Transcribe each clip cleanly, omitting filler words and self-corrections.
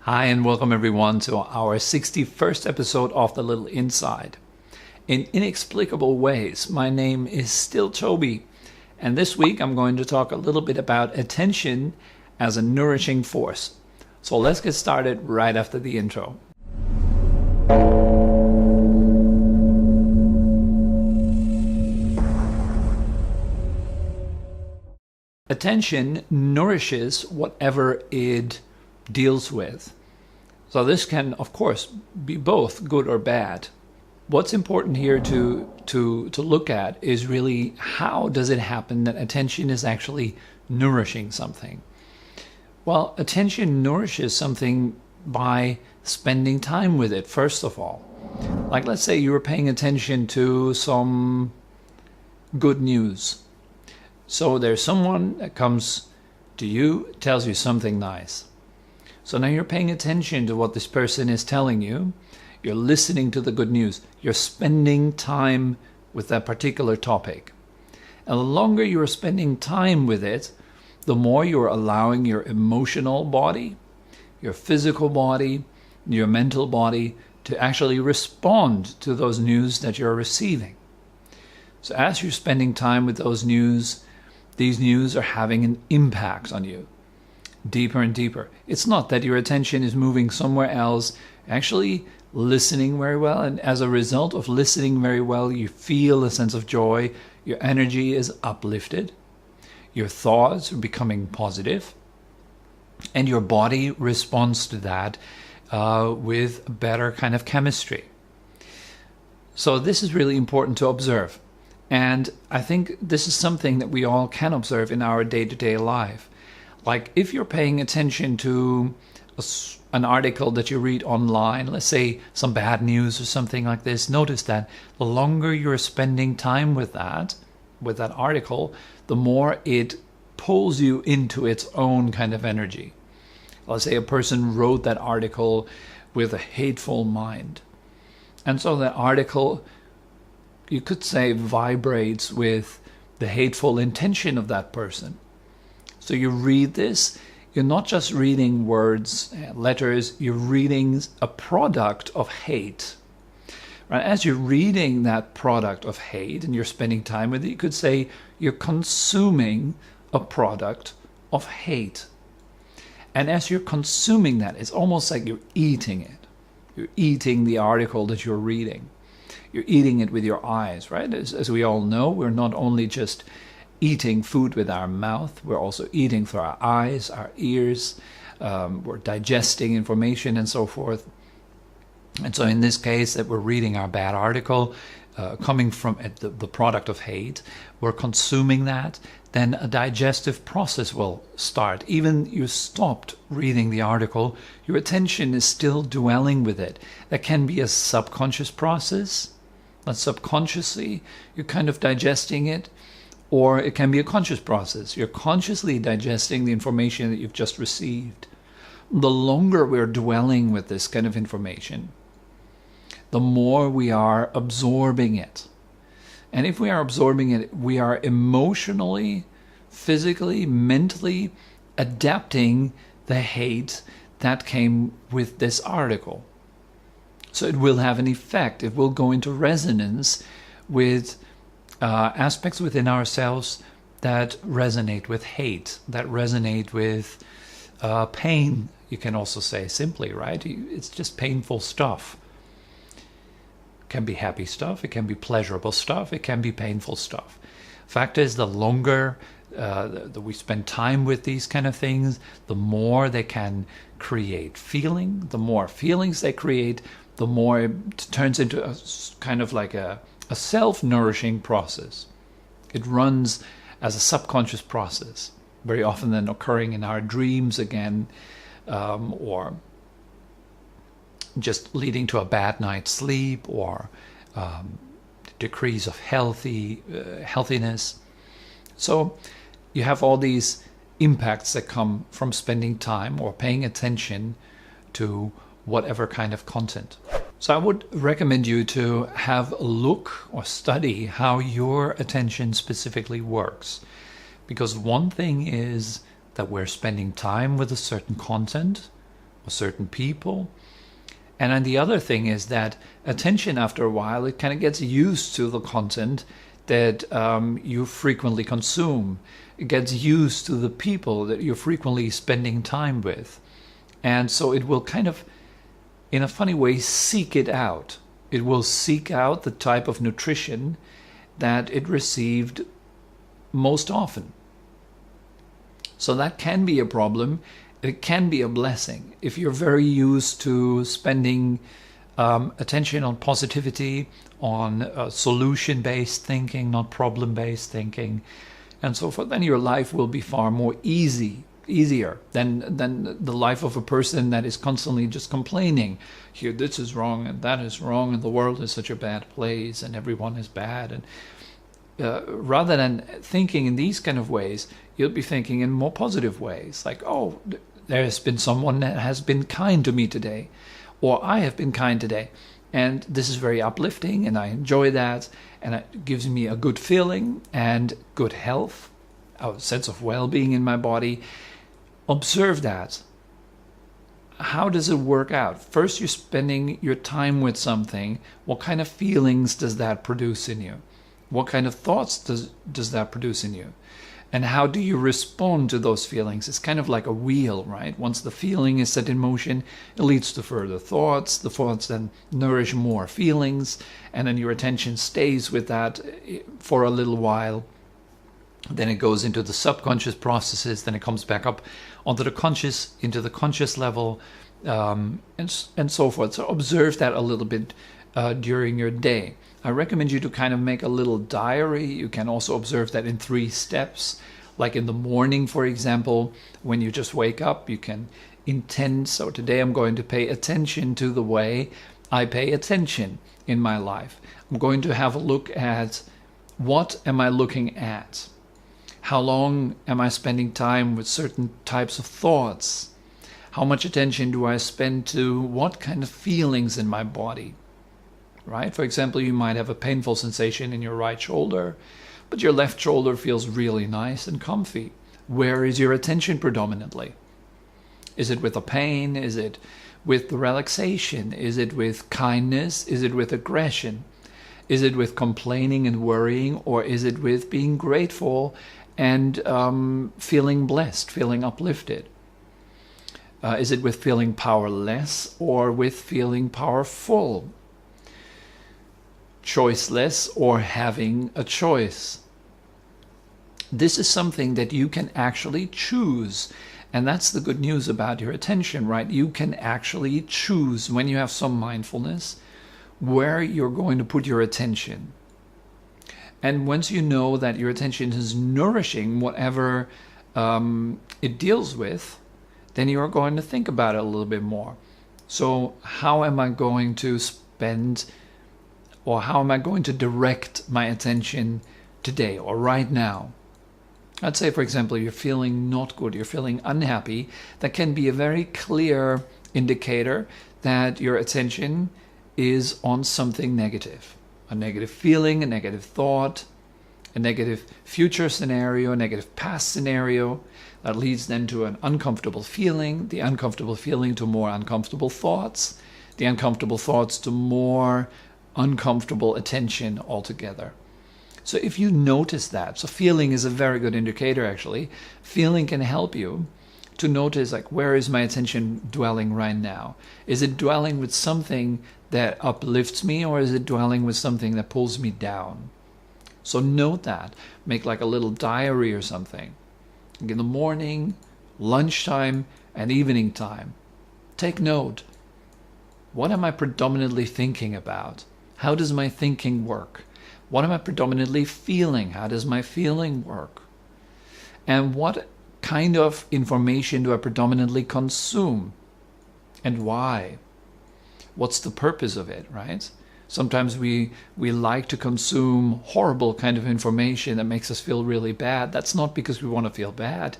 Hi, and welcome everyone to our 61st episode of The Little Inside. In inexplicable ways, my name is still Tobi, and this week I'm going to talk a little bit about attention as a nourishing force. So let's get started right after the intro. Attention nourishes whatever it deals with. So this can, of course, be both good or bad. What's important here to look at is really how does it happen that attention is actually nourishing something? Well, attention nourishes something by spending time with it, first of all. Like, let's say you were paying attention to some good news. So there's someone that comes to you, tells you something nice. So now you're paying attention to what this person is telling you. You're listening to the good news. You're spending time with that particular topic. And the longer you're spending time with it, the more you're allowing your emotional body, your physical body, your mental body to actually respond to those news that you're receiving. So as you're spending time with those news, these news are having an impact on you. Deeper and deeper. It's not that your attention is moving somewhere else, actually listening very well, and as a result of listening very well, you feel a sense of joy, your energy is uplifted, your thoughts are becoming positive, and your body responds to that with better kind of chemistry. So this is really important to observe, and I think this is something that we all can observe in our day-to-day life. Like if you're paying attention to an article that you read online, let's say some bad news or something like this, notice that the longer you're spending time with that article, the more it pulls you into its own kind of energy. Let's say a person wrote that article with a hateful mind. And so that article, you could say, vibrates with the hateful intention of that person. So you read this, you're not just reading words, letters, you're reading a product of hate. Right? As you're reading that product of hate and you're spending time with it, you could say you're consuming a product of hate. And as you're consuming that, it's almost like you're eating it. You're eating the article that you're reading. You're eating it with your eyes, right? As we all know, we're not only just eating food with our mouth, we're also eating through our eyes, our ears, we're digesting information and so forth. And so in this case that we're reading our bad article coming from the product of hate, we're consuming that, then a digestive process will start. Even you stopped reading the article, your attention is still dwelling with it. That can be a subconscious process, but subconsciously you're kind of digesting it. Or it can be a conscious process. You're consciously digesting the information that you've just received. The longer we're dwelling with this kind of information, the more we are absorbing it. And if we are absorbing it, we are emotionally, physically, mentally adapting the hate that came with this article. So it will have an effect. It will go into resonance with aspects within ourselves that resonate with hate, that resonate with pain, you can also say simply, right? It's just painful stuff. It can be happy stuff, it can be pleasurable stuff, it can be painful stuff. Fact is, the longer that we spend time with these kind of things, the more they can create feeling. The more feelings they create, the more it turns into a kind of like a self-nourishing process. It runs as a subconscious process, very often then occurring in our dreams again, or just leading to a bad night's sleep, or decrease of healthiness. So you have all these impacts that come from spending time or paying attention to whatever kind of content. So I would recommend you to have a look or study how your attention specifically works. Because one thing is that we're spending time with a certain content, or certain people. And then the other thing is that attention, after a while, it kind of gets used to the content that you frequently consume. It gets used to the people that you're frequently spending time with. And so it will kind of, in a funny way, seek it out. It will seek out the type of nutrition that it received most often. So that can be a problem. It can be a blessing. If you're very used to spending attention on positivity, on solution-based thinking, not problem-based thinking, and so forth, then your life will be far more easier than the life of a person that is constantly just complaining. Here, this is wrong and that is wrong, and the world is such a bad place, and everyone is bad. And rather than thinking in these kind of ways, you'll be thinking in more positive ways, like, oh, there has been someone that has been kind to me today, or I have been kind today, and this is very uplifting, and I enjoy that, and it gives me a good feeling and good health, a sense of well-being in my body. Observe that. How does it work out? First, you're spending your time with something. What kind of feelings does that produce in you? What kind of thoughts does that produce in you? And how do you respond to those feelings? It's kind of like a wheel, right? Once the feeling is set in motion, it leads to further thoughts. The thoughts then nourish more feelings, and then your attention stays with that for a little while. Then it goes into the subconscious processes, then it comes back up onto the conscious, into the conscious level, and so forth. So observe that a little bit during your day. I recommend you to kind of make a little diary. You can also observe that in 3 steps. Like in the morning, for example, when you just wake up, you can intend, so today I'm going to pay attention to the way I pay attention in my life. I'm going to have a look at what am I looking at? How long am I spending time with certain types of thoughts? How much attention do I spend to what kind of feelings in my body? Right? For example, you might have a painful sensation in your right shoulder, but your left shoulder feels really nice and comfy. Where is your attention predominantly? Is it with the pain? Is it with the relaxation? Is it with kindness? Is it with aggression? Is it with complaining and worrying? Or is it with being grateful and feeling blessed, feeling uplifted? Is it with feeling powerless or with feeling powerful? Choiceless or having a choice? This is something that you can actually choose. And that's the good news about your attention, right? You can actually choose, when you have some mindfulness, where you're going to put your attention. And once you know that your attention is nourishing whatever it deals with, then you're going to think about it a little bit more. So how am I going to spend, or how am I going to direct my attention today or right now? Let's say, for example, you're feeling not good, you're feeling unhappy. That can be a very clear indicator that your attention is on something negative. A negative feeling, a negative thought, a negative future scenario, a negative past scenario. That leads then to an uncomfortable feeling, the uncomfortable feeling to more uncomfortable thoughts, the uncomfortable thoughts to more uncomfortable attention altogether. So if you notice that, so feeling is a very good indicator actually. Feeling can help you to notice, like, where is my attention dwelling right now? Is it dwelling with something that uplifts me, or is it dwelling with something that pulls me down? So note that. Make like a little diary or something. In the morning, lunchtime, and evening time. Take note. What am I predominantly thinking about? How does my thinking work? What am I predominantly feeling? How does my feeling work? And what kind of information do I predominantly consume? And why? What's the purpose of it, right? Sometimes we like to consume horrible kind of information that makes us feel really bad. That's not because we want to feel bad.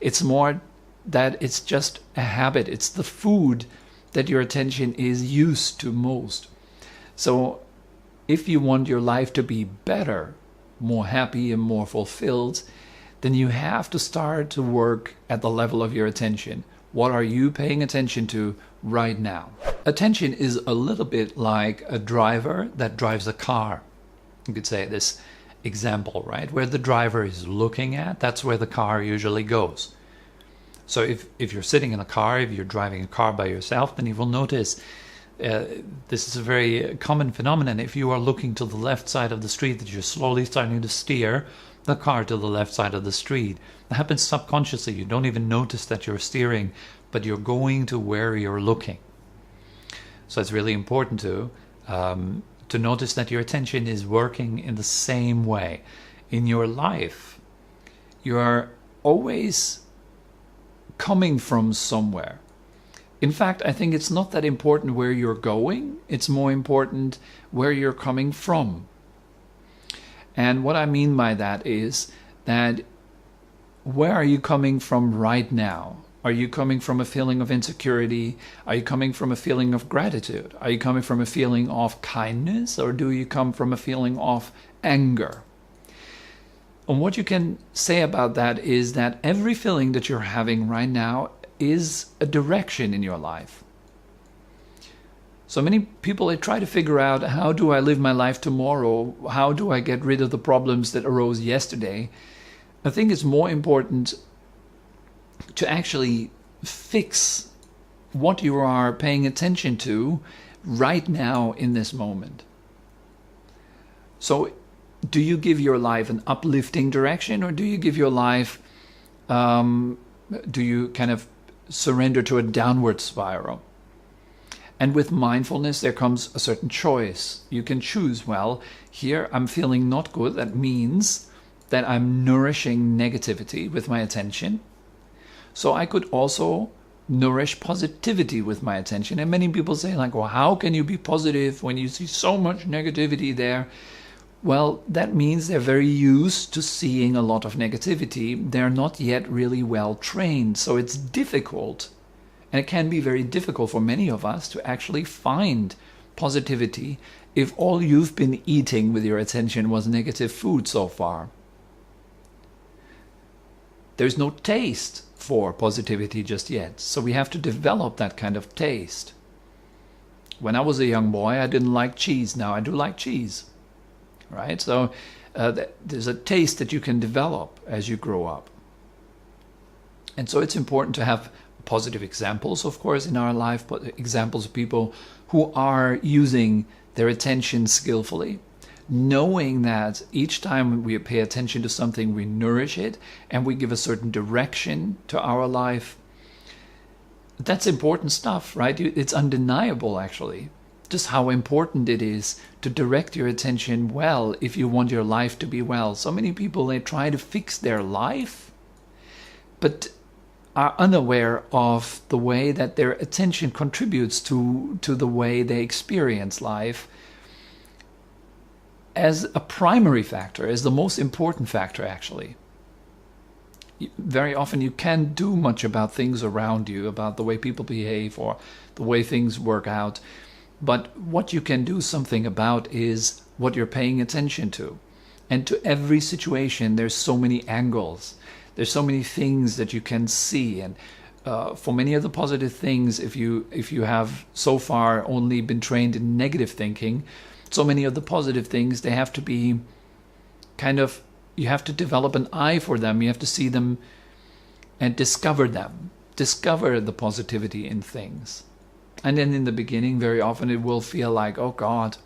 It's more that it's just a habit. It's the food that your attention is used to most. So if you want your life to be better, more happy and more fulfilled, then you have to start to work at the level of your attention. What are you paying attention to right now? Attention is a little bit like a driver that drives a car. You could say this example, right? Where the driver is looking at, that's where the car usually goes. So if you're sitting in a car, if you're driving a car by yourself, then you will notice this is a very common phenomenon. If you are looking to the left side of the street, that you're slowly starting to steer the car to the left side of the street. That happens subconsciously. You don't even notice that you're steering, but you're going to where you're looking. So it's really important to notice that your attention is working in the same way. In your life, you are always coming from somewhere. In fact, I think it's not that important where you're going. It's more important where you're coming from. And what I mean by that is that where are you coming from right now? Are you coming from a feeling of insecurity? Are you coming from a feeling of gratitude? Are you coming from a feeling of kindness? Or do you come from a feeling of anger? And what you can say about that is that every feeling that you're having right now is a direction in your life. So many people, they try to figure out, how do I live my life tomorrow? How do I get rid of the problems that arose yesterday? I think it's more important to actually fix what you are paying attention to right now in this moment. So do you give your life an uplifting direction, or do you give your life, do you kind of surrender to a downward spiral? And with mindfulness, there comes a certain choice. You can choose, well, here I'm feeling not good. That means that I'm nourishing negativity with my attention. So I could also nourish positivity with my attention. And many people say, like, well, how can you be positive when you see so much negativity there? Well, that means they're very used to seeing a lot of negativity. They're not yet really well trained. So it's difficult. And it can be very difficult for many of us to actually find positivity if all you've been eating with your attention was negative food so far. There's no taste for positivity just yet. So we have to develop that kind of taste. When I was a young boy, I didn't like cheese. Now I do like cheese. Right? So there's a taste that you can develop as you grow up. And so it's important to have positive examples, of course, in our life, but examples of people who are using their attention skillfully, knowing that each time we pay attention to something, we nourish it and we give a certain direction to our life. That's important stuff, right? It's undeniable, actually, just how important it is to direct your attention well if you want your life to be well. So many people, they try to fix their life, but are unaware of the way that their attention contributes to the way they experience life as a primary factor, as the most important factor, actually. Very often you can't do much about things around you, about the way people behave or the way things work out. But what you can do something about is what you're paying attention to. And to every situation, there's so many angles. There's so many things that you can see. And for many of the positive things, if you have so far only been trained in negative thinking, so many of the positive things, they have to be kind of, you have to develop an eye for them. You have to see them and discover them. Discover the positivity in things. And then in the beginning, very often it will feel like, oh God,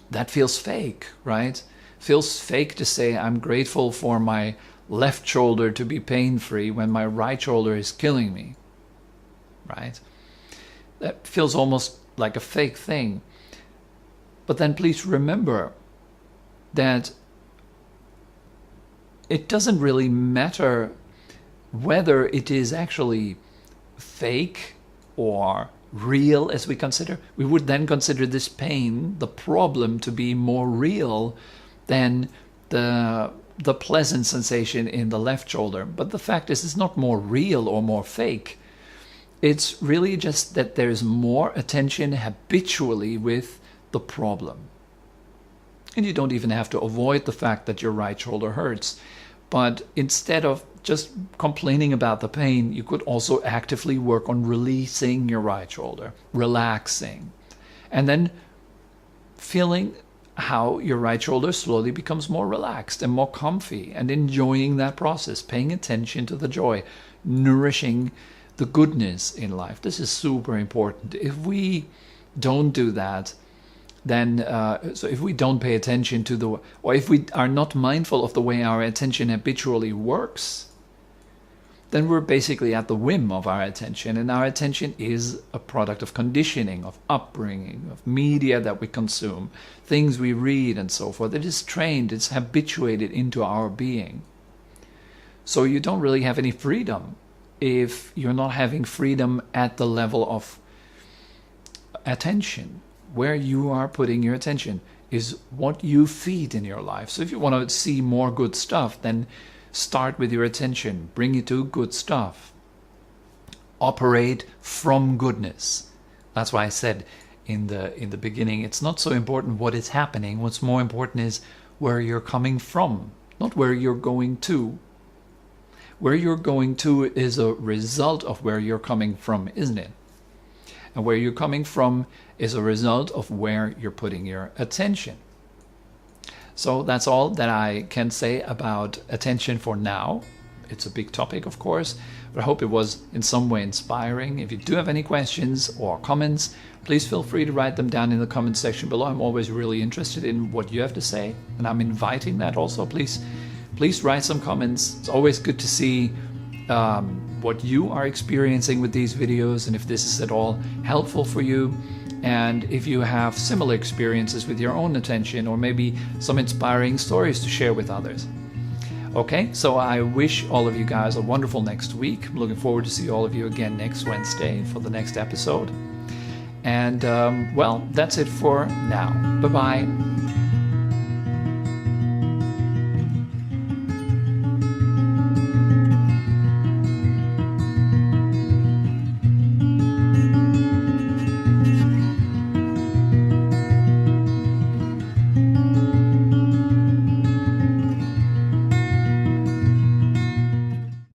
that feels fake, right? Feels fake to say I'm grateful for my left shoulder to be pain-free when my right shoulder is killing me, right? That feels almost like a fake thing. But then please remember that it doesn't really matter whether it is actually fake or real, as we consider. We would then consider this pain, the problem, to be more real than the pleasant sensation in the left shoulder. But the fact is, it's not more real or more fake. It's really just that there's more attention habitually with the problem. And you don't even have to avoid the fact that your right shoulder hurts. But instead of just complaining about the pain, you could also actively work on releasing your right shoulder, relaxing, and then feeling how your right shoulder slowly becomes more relaxed and more comfy, and enjoying that process, paying attention to the joy, nourishing the goodness in life. This is super important. If we don't do that, then so if we don't pay attention to or if we are not mindful of the way our attention habitually works, then we're basically at the whim of our attention, and our attention is a product of conditioning, of upbringing, of media that we consume, things we read and so forth. It is trained, it's habituated into our being. So you don't really have any freedom if you're not having freedom at the level of attention. Where you are putting your attention is what you feed in your life. So if you want to see more good stuff, then start with your attention. Bring it to good stuff. Operate from goodness. That's why I said in the beginning, it's not so important what is happening. What's more important is where you're coming from, not where you're going to. Where you're going to is a result of where you're coming from, isn't it? And where you're coming from is a result of where you're putting your attention. So that's all that I can say about attention for now. It's a big topic, of course, but I hope it was in some way inspiring. If you do have any questions or comments, please feel free to write them down in the comment section below. I'm always really interested in what you have to say, and I'm inviting that also. Please write some comments. It's always good to see what you are experiencing with these videos, and if this is at all helpful for you, and if you have similar experiences with your own attention, or maybe some inspiring stories to share with others. Okay, so I wish all of you guys a wonderful next week. I'm looking forward to see all of you again next Wednesday for the next episode. And well, that's it for now. Bye-bye.